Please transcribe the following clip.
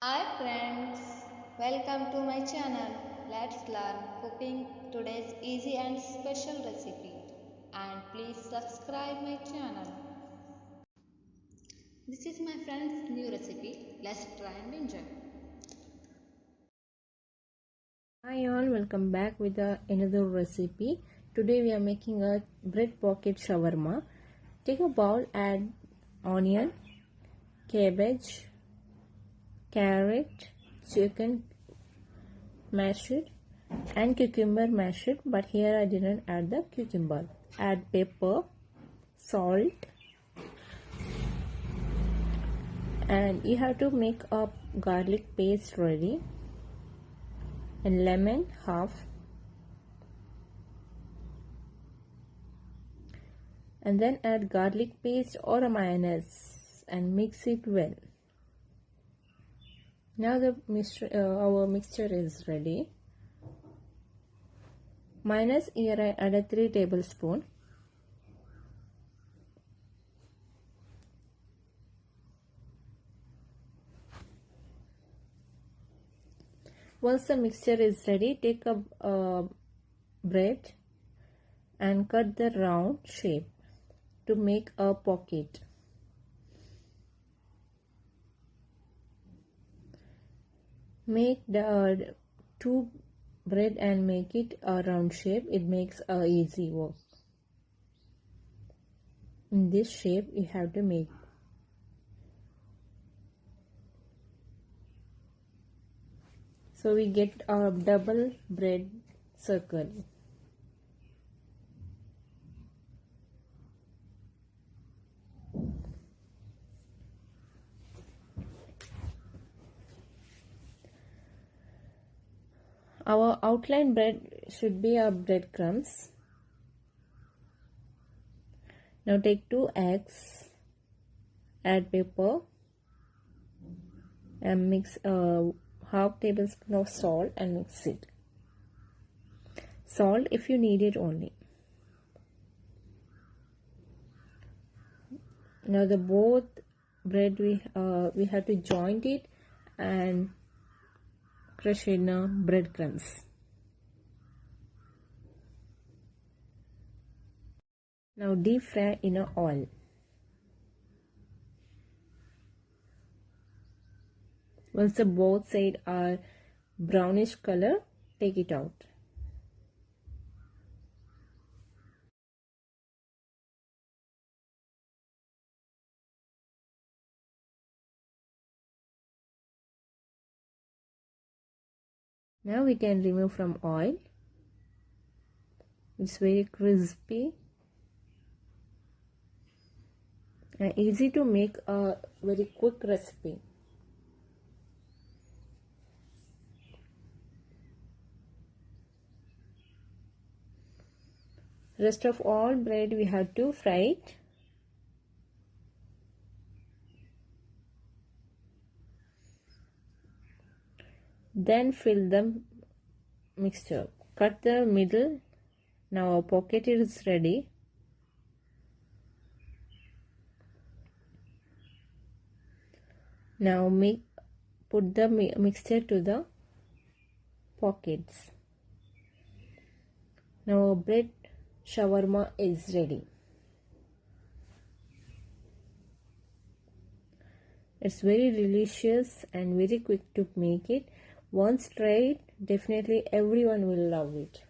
Hi friends, welcome to my channel. Let's learn cooking today's easy and special recipe. And please subscribe my channel. This is my friend's new recipe. Let's try and enjoy. Hi all, welcome back with another recipe. Today we are making a bread pocket shawarma. Take a bowl, add onion, cabbage, carrot, chicken mashed and cucumber mashed, but here I didn't add the cucumber. Add pepper, salt, and you have to make a garlic paste ready, and lemon half, and then add garlic paste or a mayonnaise and mix it well. Now our mixture is ready. Mayonnaise, here I added 3 tablespoons. Once the mixture is ready, take a bread and cut the round shape to make a pocket. Make the 2 bread and make it a round shape. It makes a easy work. In this shape you have to make. So we get a double bread circle. Our outline bread should be our breadcrumbs. Now take 2 eggs, add pepper and mix half tablespoon of salt and mix it. Salt if you need it only. Now the both bread we have to joint it and crush in breadcrumbs. Now deep fry in oil. Once the both sides are brownish color, take it out. Now we can remove from oil. It's very crispy and easy to make, a very quick recipe. Rest of all bread we have to fry it. Then fill the mixture. Cut the middle. Now our pocket is ready. Now put the mixture to the pockets. Now our bread shawarma is ready. It's very delicious and very quick to make it. Once tried, definitely everyone will love it.